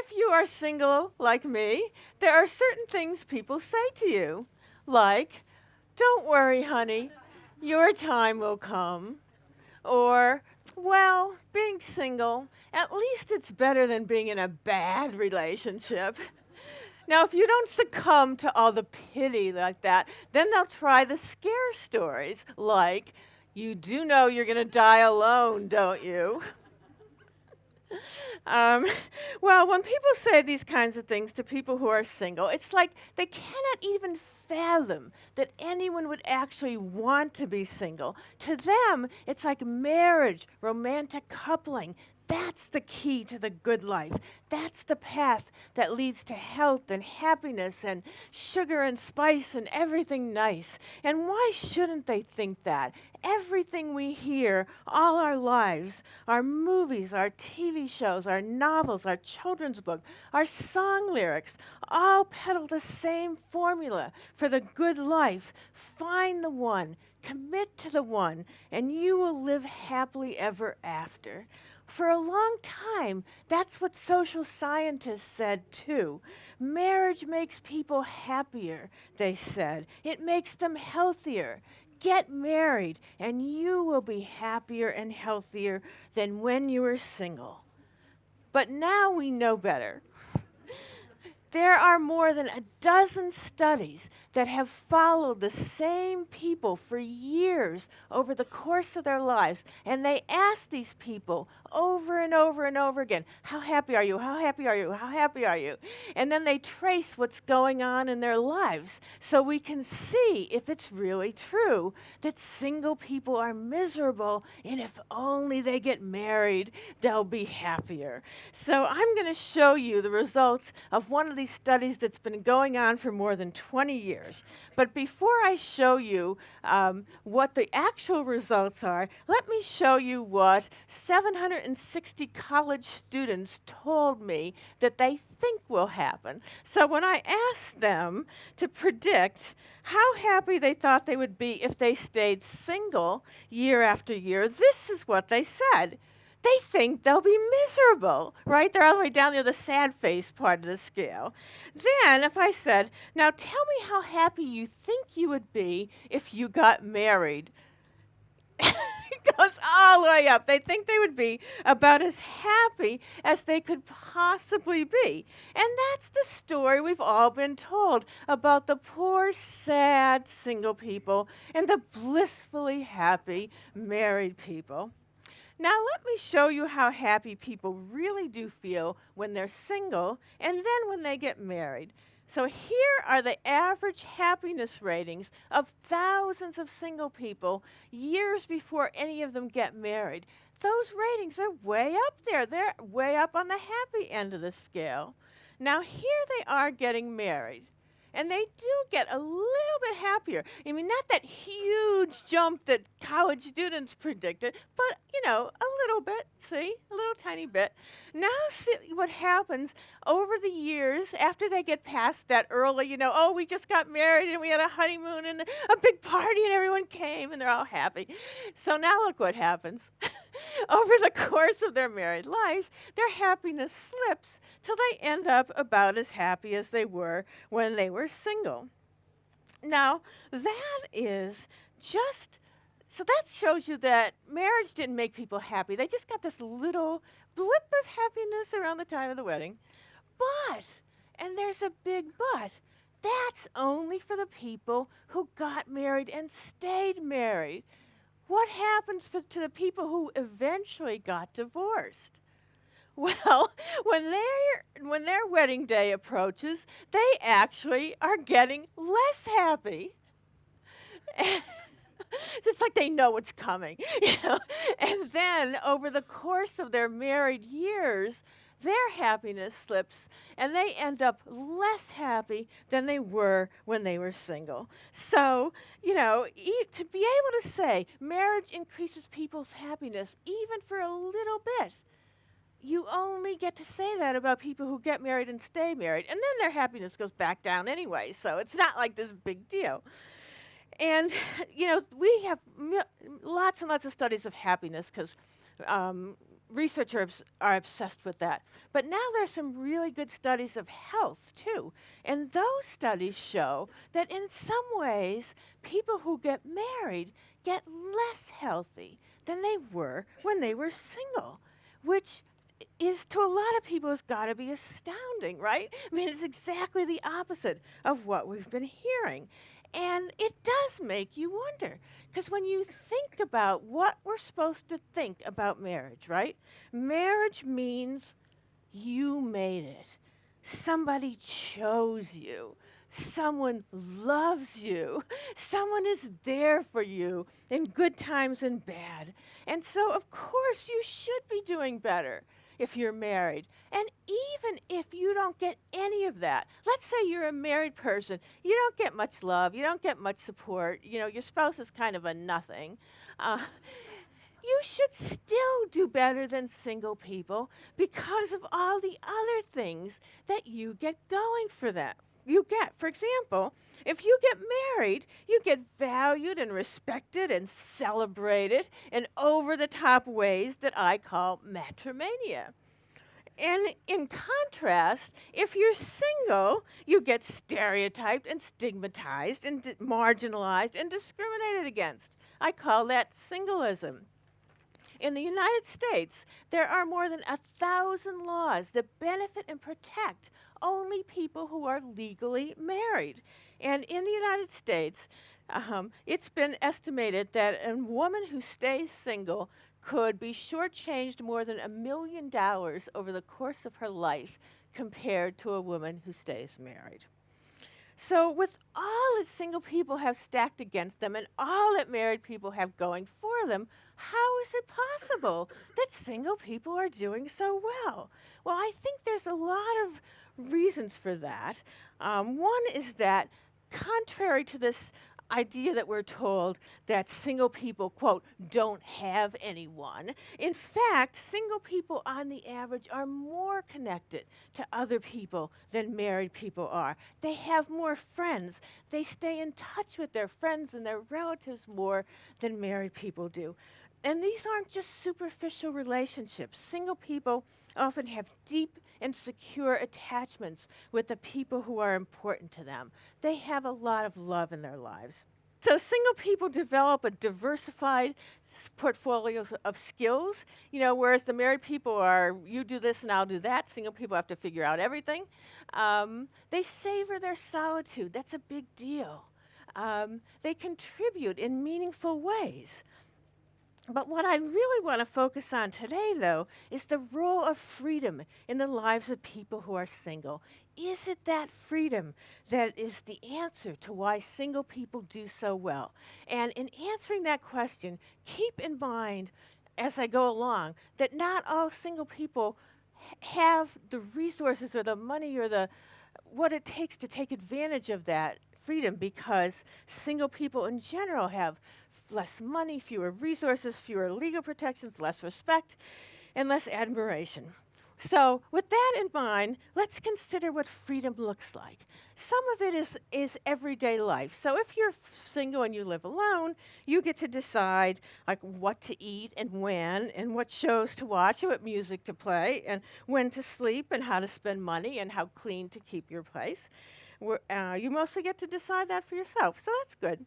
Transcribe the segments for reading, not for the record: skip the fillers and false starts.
if you are single like me, there are certain things people say to you, like, "Don't worry, honey, your time will come." Or, "Well, being single, at least it's better than being in a bad relationship." Now, if you don't succumb to all the pity like that, then they'll try the scare stories, like, "You do know you're going to die alone, don't you?" Um, well, when people say these kinds of things to people who are single, it's like they cannot even fathom that anyone would actually want to be single. To them, it's like marriage, romantic coupling. That's the key to the good life. That's the path that leads to health and happiness and sugar and spice and everything nice. And why shouldn't they think that? Everything we hear all our lives, our movies, our TV shows, our novels, our children's book, our song lyrics, all peddle the same formula for the good life. Find the one, commit to the one, and you will live happily ever after. For a long time, that's what social scientists said too. Marriage makes people happier, they said. It makes them healthier. Get married, and you will be happier and healthier than when you were single. But now we know better. There are more than a dozen studies that have followed the same people for years over the course of their lives, and they ask these people over and over and over again, "How happy are you? How happy are you? How happy are you?" And then they trace what's going on in their lives so we can see if it's really true that single people are miserable, and if only they get married, they'll be happier. So I'm going to show you the results of one of these studies that's been going on for more than 20 years. But before I show you what the actual results are, let me show you what 760 college students told me that they think will happen. So when I asked them to predict how happy they thought they would be if they stayed single year after year, this is what they said. They think they'll be miserable, right? They're all the way down near the sad face part of the scale. Then, if I said, "Now tell me how happy you think you would be if you got married," it goes all the way up. They think they would be about as happy as they could possibly be. And that's the story we've all been told about the poor, sad single people and the blissfully happy married people. Now let me show you how happy people really do feel when they're single and then when they get married. So here are the average happiness ratings of thousands of single people years before any of them get married. Those ratings are way up there. They're way up on the happy end of the scale. Now here they are getting married. And they do get a little bit happier. I mean, not that huge jump that college students predicted, but, a little bit, see? A little tiny bit. Now see what happens over the years after they get past that early, "Oh, we just got married and we had a honeymoon and a big party and everyone came and they're all happy." So now look what happens. Over the course of their married life, their happiness slips till they end up about as happy as they were when they were single. Now, that is just, so that shows you that marriage didn't make people happy. They just got this little blip of happiness around the time of the wedding. But, and there's a big but, that's only for the people who got married and stayed married. What happens to the people who eventually got divorced? Well, when their wedding day approaches, they actually are getting less happy. It's like they know what's coming. And then over the course of their married years, their happiness slips and they end up less happy than they were when they were single. So, to be able to say marriage increases people's happiness even for a little bit, you only get to say that about people who get married and stay married. And then their happiness goes back down anyway, so it's not like this big deal. And, we have lots and lots of studies of happiness because researchers are obsessed with that. But now there's some really good studies of health too. And those studies show that in some ways, people who get married get less healthy than they were when they were single, which is to a lot of people has got to be astounding, right? I mean, it's exactly the opposite of what we've been hearing. And it does make you wonder, because when you think about what we're supposed to think about marriage, right? Marriage means you made it. Somebody chose you. Someone loves you. Someone is there for you in good times and bad. And so, of course, you should be doing better if you're married. And even if you don't get any of that, let's say you're a married person, you don't get much love, you don't get much support, you know, your spouse is kind of a nothing. Uh, you should still do better than single people because of all the other things that you get going for that. You get, for example, if you get married, you get valued and respected and celebrated in over the top ways that I call matrimania. And in contrast, if you're single, you get stereotyped and stigmatized and marginalized and discriminated against. I call that singleism. In the United States, there are more than 1,000 laws that benefit and protect only people who are legally married. And in the United States, it's been estimated that a woman who stays single could be shortchanged more than $1 million over the course of her life compared to a woman who stays married. So, with all that single people have stacked against them and all that married people have going for them, how is it possible that single people are doing so well? Well, I think there's a lot of reasons for that. One is that, contrary to this idea that we're told that single people, quote, don't have anyone. In fact, single people on the average are more connected to other people than married people are. They have more friends. They stay in touch with their friends and their relatives more than married people do. And these aren't just superficial relationships. Single people often have deep and secure attachments with the people who are important to them. They have a lot of love in their lives. So single people develop a diversified portfolio of skills, you know, whereas the married people are, you do this and I'll do that. Single people have to figure out everything. They savor their solitude. That's a big deal. They contribute in meaningful ways. But what I really want to focus on today, though, is the role of freedom in the lives of people who are single. Is it that freedom that is the answer to why single people do so well? And in answering that question, keep in mind as I go along that not all single people have the resources or the money or the what it takes to take advantage of that freedom, because single people in general have less money, fewer resources, fewer legal protections, less respect, and less admiration. So with that in mind, let's consider what freedom looks like. Some of it is everyday life. So if you're single and you live alone, you get to decide like what to eat and when, and what shows to watch, and what music to play, and when to sleep, and how to spend money, and how clean to keep your place. You mostly get to decide that for yourself, so that's good.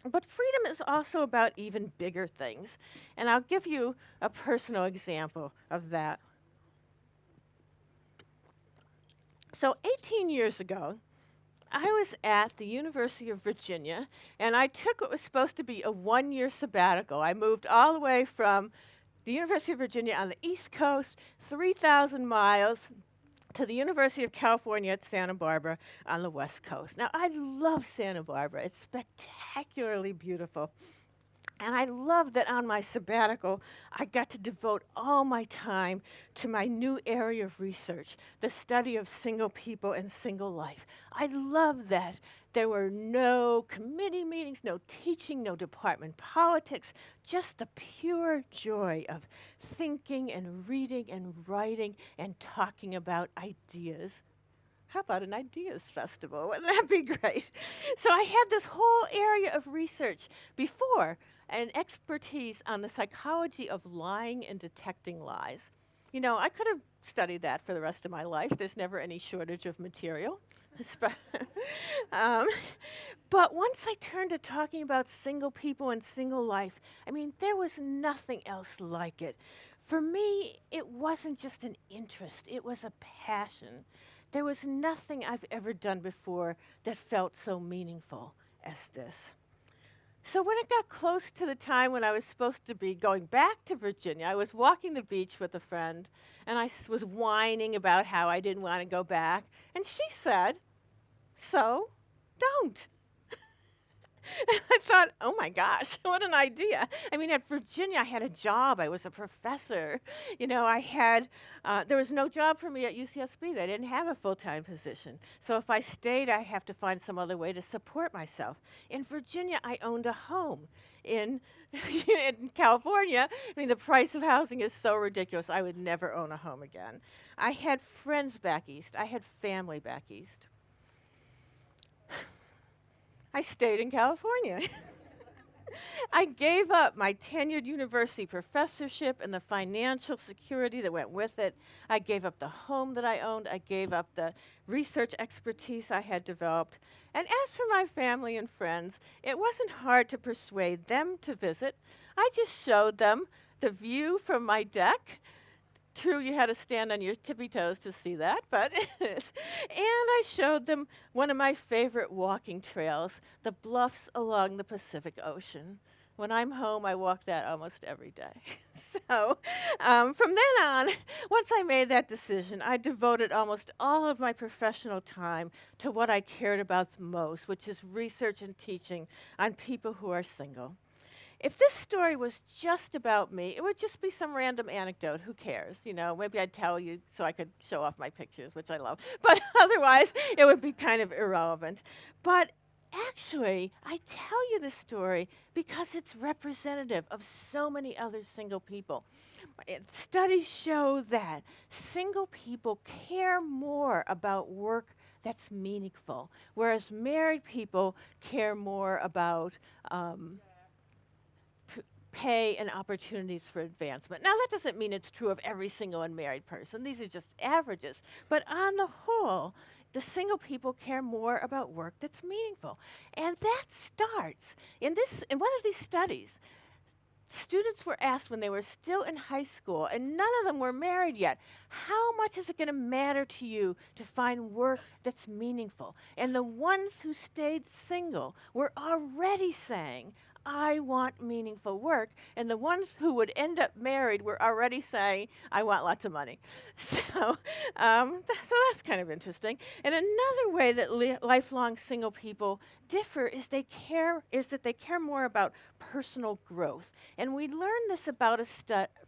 But freedom is also about even bigger things. And I'll give you a personal example of that. So 18 years ago, I was at the University of Virginia, and I took what was supposed to be a one-year sabbatical. I moved all the way from the University of Virginia on the East Coast, 3,000 miles, to the University of California at Santa Barbara on the West Coast. Now, I love Santa Barbara. It's spectacularly beautiful. And I love that on my sabbatical, I got to devote all my time to my new area of research, the study of single people and single life. I love that there were no committee meetings, no teaching, no department politics, just the pure joy of thinking and reading and writing and talking about ideas. How about an ideas festival? Wouldn't that be great? So I had this whole area of research before and expertise on the psychology of lying and detecting lies. You know, I could have studied that for the rest of my life. There's never any shortage of material. um, but once I turned to talking about single people and single life, I mean, there was nothing else like it. For me, it wasn't just an interest, it was a passion. There was nothing I've ever done before that felt so meaningful as this. So when it got close to the time when I was supposed to be going back to Virginia, I was walking the beach with a friend, and I was whining about how I didn't want to go back. And she said, "So, don't." And I thought, oh my gosh, what an idea. I mean, at Virginia, I had a job. I was a professor. You know, there was no job for me at UCSB. They didn't have a full-time position. So if I stayed, I'd have to find some other way to support myself. In Virginia, I owned a home. In California, I mean, the price of housing is so ridiculous, I would never own a home again. I had friends back east. I had family back east. I stayed in California. I gave up my tenured university professorship and the financial security that went with it. I gave up the home that I owned. I gave up the research expertise I had developed. And as for my family and friends, it wasn't hard to persuade them to visit. I just showed them the view from my deck. True, you had to stand on your tippy toes to see that, but and I showed them one of my favorite walking trails, the bluffs along the Pacific Ocean. When I'm home, I walk that almost every day. So from then on, once I made that decision, I devoted almost all of my professional time to what I cared about the most, which is research and teaching on people who are single. If this story was just about me, it would just be some random anecdote. Who cares? You know, maybe I'd tell you so I could show off my pictures, which I love. But otherwise, it would be kind of irrelevant. But actually, I tell you this story because it's representative of so many other single people. Studies show that single people care more about work that's meaningful, whereas married people care more about pay and opportunities for advancement. Now, that doesn't mean it's true of every single unmarried person. These are just averages. But on the whole, the single people care more about work that's meaningful. And that starts in one of these studies. Students were asked when they were still in high school, and none of them were married yet, how much is it going to matter to you to find work that's meaningful? And the ones who stayed single were already saying, I want meaningful work. And the ones who would end up married were already saying, I want lots of money. So that's kind of interesting. And another way that lifelong single people differ is that they care more about personal growth. And we learned this about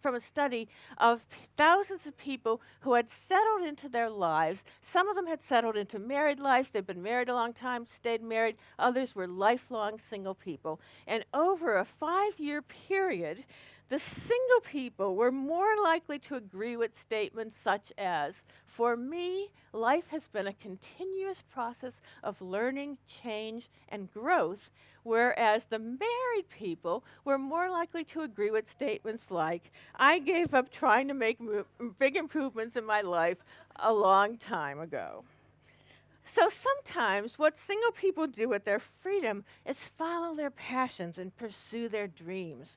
from a study of thousands of people who had settled into their lives. Some of them had settled into married life. They'd been married a long time, stayed married. Others were lifelong single people. And over a 5-year period, the single people were more likely to agree with statements such as, for me, life has been a continuous process of learning, change, and growth, whereas the married people were more likely to agree with statements like, I gave up trying to make big improvements in my life a long time ago. So sometimes what single people do with their freedom is follow their passions and pursue their dreams.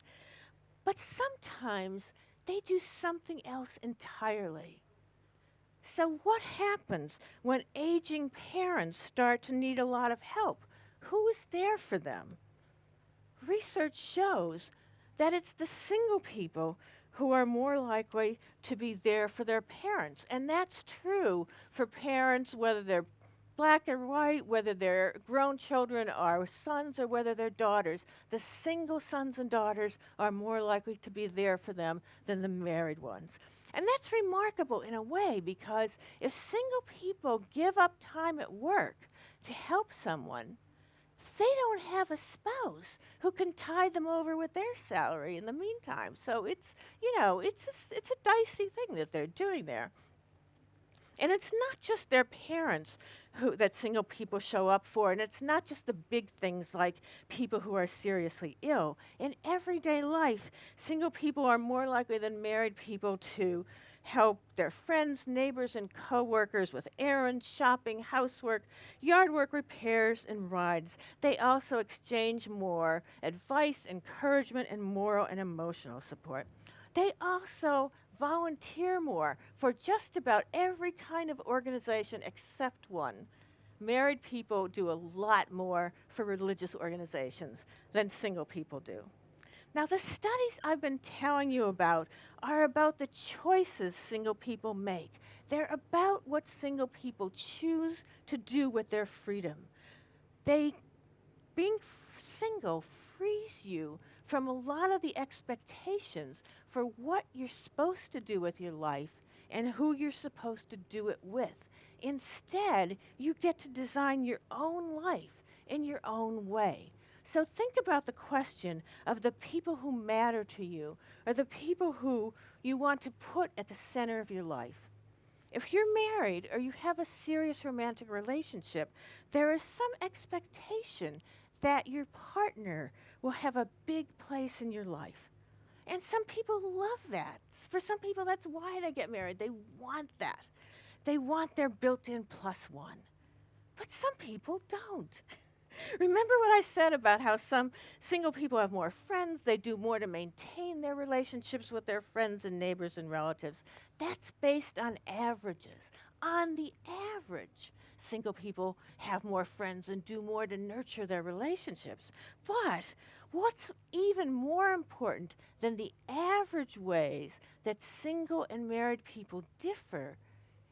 But sometimes they do something else entirely. So what happens when aging parents start to need a lot of help? Who is there for them? Research shows that it's the single people who are more likely to be there for their parents. And that's true for parents, whether they're black or white, whether they're grown children or sons or whether they're daughters. The single sons and daughters are more likely to be there for them than the married ones. And that's remarkable in a way, because if single people give up time at work to help someone, they don't have a spouse who can tide them over with their salary in the meantime. So it's a dicey thing that they're doing there. And it's not just their parents that single people show up for, and it's not just the big things like people who are seriously ill. In everyday life, single people are more likely than married people to help their friends, neighbors, and coworkers with errands, shopping, housework, yard work, repairs, and rides. They also exchange more advice, encouragement, and moral and emotional support. They also volunteer more for just about every kind of organization except one. Married people do a lot more for religious organizations than single people do. Now, the studies I've been telling you about are about the choices single people make. They're about what single people choose to do with their freedom. They being single frees you from a lot of the expectations for what you're supposed to do with your life and who you're supposed to do it with. Instead, you get to design your own life in your own way. So think about the question of the people who matter to you or the people who you want to put at the center of your life. If you're married or you have a serious romantic relationship, there is some expectation that your partner will have a big place in your life. And some people love that. For some people, that's why they get married. They want that. They want their built-in plus one. But some people don't. Remember what I said about how some single people have more friends, they do more to maintain their relationships with their friends and neighbors and relatives. That's based on averages. On the average, single people have more friends and do more to nurture their relationships. But what's even more important than the average ways that single and married people differ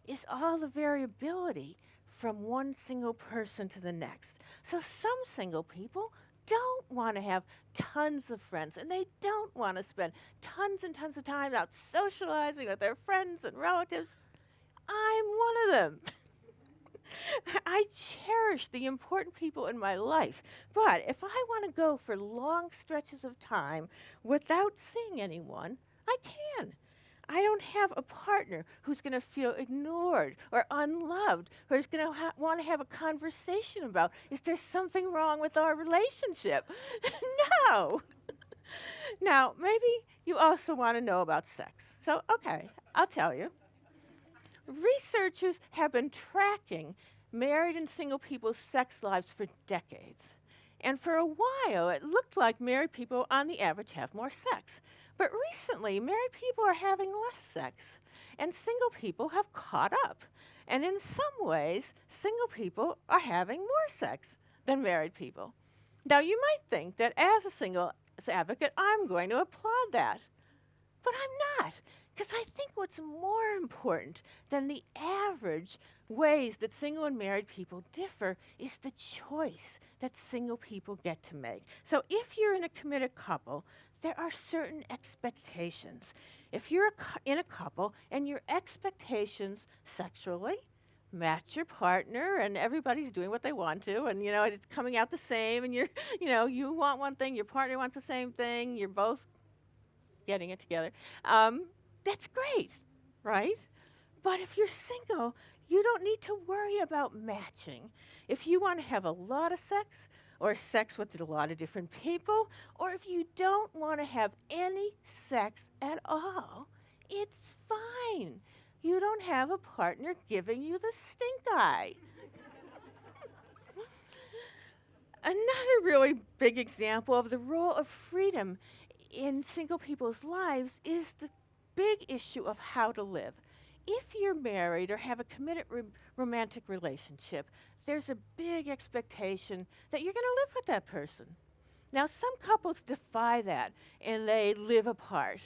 is all the variability from one single person to the next. So some single people don't want to have tons of friends, and they don't want to spend tons and tons of time out socializing with their friends and relatives. I'm one of them. I cherish the important people in my life, but if I want to go for long stretches of time without seeing anyone, I can. I don't have a partner who's going to feel ignored or unloved, who's going to want to have a conversation about, is there something wrong with our relationship? No. Now, maybe you also want to know about sex. So, okay, I'll tell you. Researchers have been tracking married and single people's sex lives for decades. And for a while, it looked like married people, on the average, have more sex. But recently, married people are having less sex, and single people have caught up. And in some ways, single people are having more sex than married people. Now, you might think that as a singles advocate, I'm going to applaud that. But I'm not, because I think what's more important than the average ways that single and married people differ is the choice that single people get to make. So if you're in a committed couple, there are certain expectations. If you're in a couple and your expectations sexually match your partner and everybody's doing what they want to and it's coming out the same and you want one thing, your partner wants the same thing, you're both getting it together, that's great, right? But if you're single, you don't need to worry about matching. If you want to have a lot of sex or sex with a lot of different people, or if you don't want to have any sex at all, it's fine. You don't have a partner giving you the stink eye. Another really big example of the role of freedom in single people's lives is the big issue of how to live. If you're married or have a committed romantic relationship, there's a big expectation that you're going to live with that person. Now, some couples defy that and they live apart.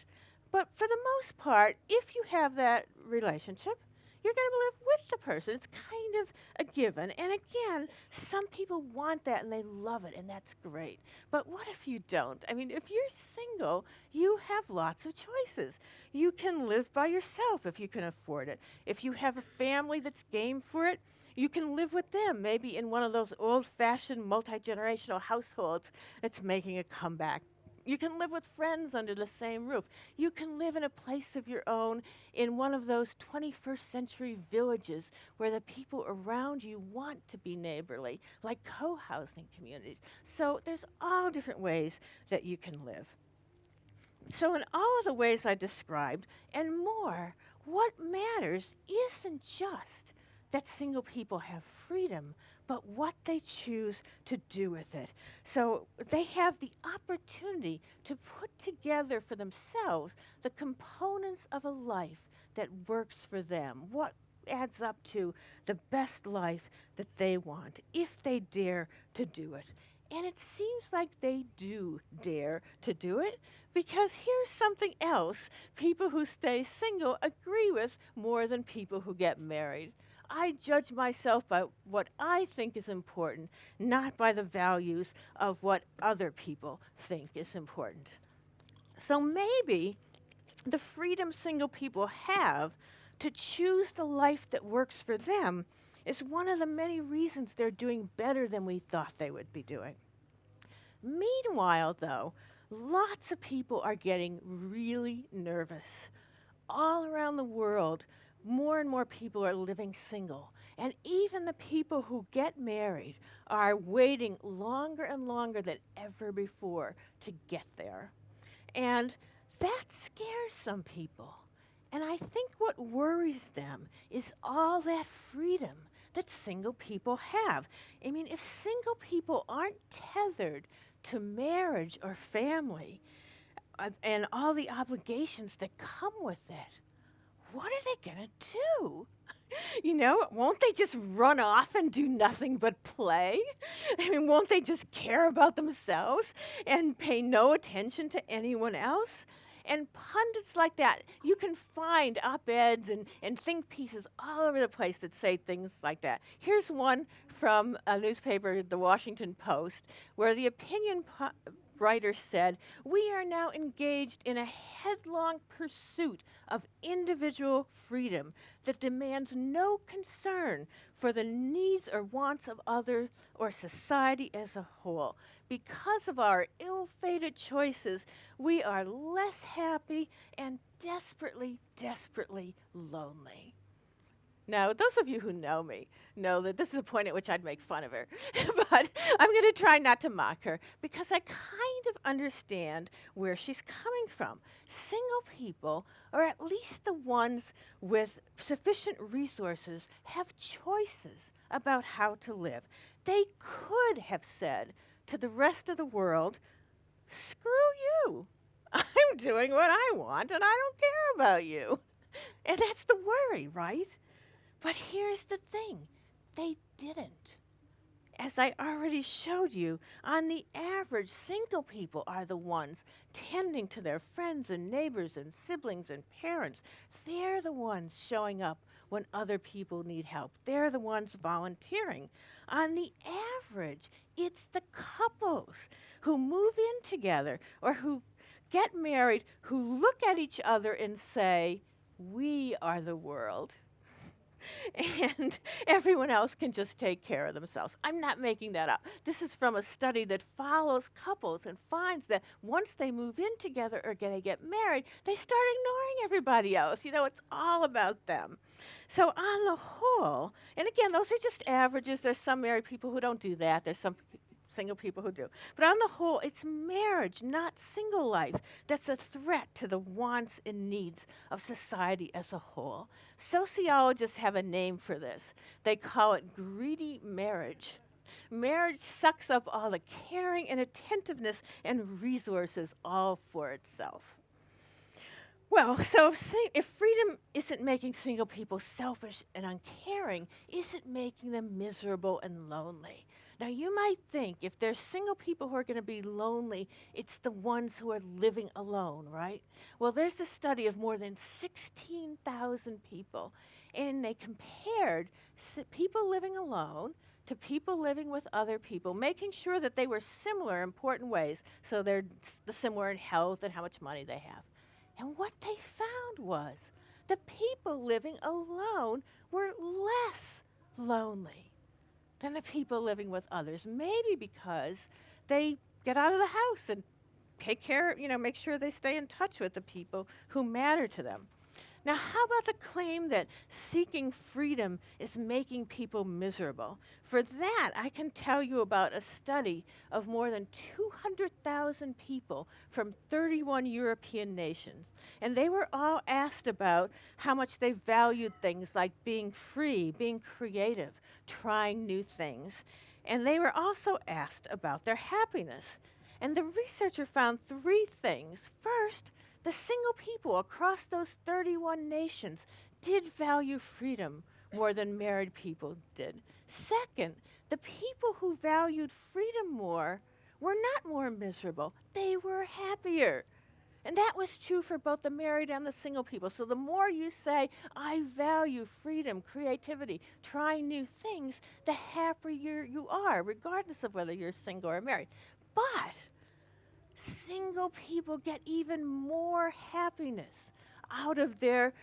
But for the most part, if you have that relationship, you're going to live with the person. It's kind of a given. And again, some people want that and they love it, and that's great. But what if you don't? I mean, if you're single, you have lots of choices. You can live by yourself if you can afford it. If you have a family that's game for it, you can live with them, maybe in one of those old-fashioned multi-generational households that's making a comeback, You can live with friends under the same roof. You can live in a place of your own in one of those 21st century villages where the people around you want to be neighborly, like co-housing communities. So there's all different ways that you can live. So in all of the ways I described and more, what matters isn't just that single people have freedom, but what they choose to do with it. So they have the opportunity to put together for themselves the components of a life that works for them, what adds up to the best life that they want, if they dare to do it. And it seems like they do dare to do it, because here's something else people who stay single agree with more than people who get married. I judge myself by what I think is important, not by the values of what other people think is important. So maybe the freedom single people have to choose the life that works for them is one of the many reasons they're doing better than we thought they would be doing. Meanwhile, though, lots of people are getting really nervous. All around the world, more and more people are living single. And even the people who get married are waiting longer and longer than ever before to get there. And that scares some people. And I think what worries them is all that freedom that single people have. I mean, if single people aren't tethered to marriage or family and all the obligations that come with it, what are they going to do? You know, won't they just run off and do nothing but play? I mean, won't they just care about themselves and pay no attention to anyone else? And pundits like that, you can find op-eds and think pieces all over the place that say things like that. Here's one from a newspaper, the Washington Post, where the opinion writer said, "We are now engaged in a headlong pursuit of individual freedom that demands no concern for the needs or wants of others or society as a whole. Because of our ill-fated choices, we are less happy and desperately, desperately lonely." Now, those of you who know me know that this is a point at which I'd make fun of her. But I'm going to try not to mock her because I kind of understand where she's coming from. Single people, or at least the ones with sufficient resources, have choices about how to live. They could have said to the rest of the world, "Screw you. I'm doing what I want and I don't care about you." And that's the worry, right? But here's the thing, they didn't. As I already showed you, on the average, single people are the ones tending to their friends and neighbors and siblings and parents. They're the ones showing up when other people need help. They're the ones volunteering. On the average, it's the couples who move in together or who get married who look at each other and say, "We are the world." And everyone else can just take care of themselves. I'm not making that up. This is from a study that follows couples and finds that once they move in together or they get married, they start ignoring everybody else. You know, it's all about them. So on the whole, and again, those are just averages. There's some married people who don't do that. There's some single people who do. But on the whole, it's marriage, not single life, that's a threat to the wants and needs of society as a whole. Sociologists have a name for this. They call it greedy marriage. Marriage sucks up all the caring and attentiveness and resources all for itself. Well, so if freedom isn't making single people selfish and uncaring, is it making them miserable and lonely? Now, you might think if there's single people who are going to be lonely, it's the ones who are living alone, right? Well, there's a study of more than 16,000 people, and they compared people living alone to people living with other people, making sure that they were similar in important ways, so they're similar in health and how much money they have. And what they found was the people living alone were less lonely than the people living with others, maybe because they get out of the house and take care, make sure they stay in touch with the people who matter to them. Now, how about the claim that seeking freedom is making people miserable? For that, I can tell you about a study of more than 200,000 people from 31 European nations. And they were all asked about how much they valued things like being free, being creative, trying new things. And they were also asked about their happiness. And the researcher found three things. First, the single people across those 31 nations did value freedom more than married people did. Second, the people who valued freedom more were not more miserable. They were happier. And that was true for both the married and the single people. So the more you say, I value freedom, creativity, trying new things, the happier you are, regardless of whether you're single or married. But single people get even more happiness out of their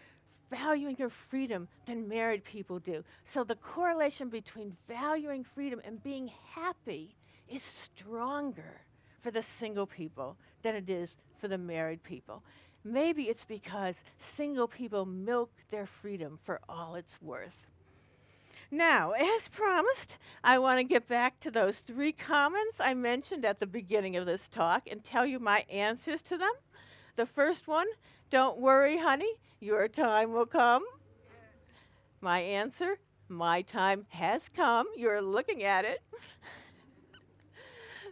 valuing of freedom than married people do. So the correlation between valuing freedom and being happy is stronger for the single people than it is for the married people. Maybe it's because single people milk their freedom for all it's worth. Now, as promised, I want to get back to those three comments I mentioned at the beginning of this talk and tell you my answers to them. The first one, don't worry, honey, your time will come. My answer, my time has come. You're looking at it.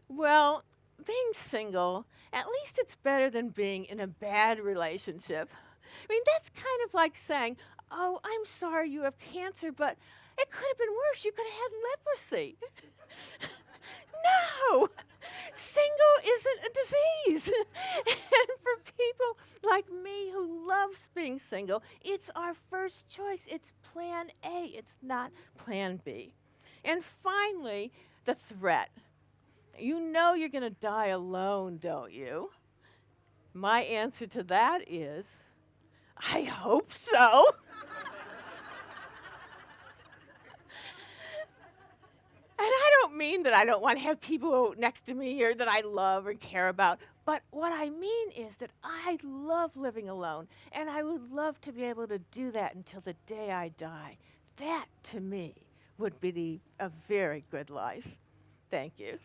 Well, being single, at least it's better than being in a bad relationship. I mean, that's kind of like saying, oh, I'm sorry you have cancer, but it could have been worse. You could have had leprosy. No! Single isn't a disease. And for people like me who loves being single, it's our first choice. It's plan A. It's not plan B. And finally, the threat. You know you're going to die alone, don't you? My answer to that is, I hope so. And I don't mean that I don't want to have people next to me or that I love or care about. But what I mean is that I love living alone. And I would love to be able to do that until the day I die. That, to me, would be a very good life. Thank you.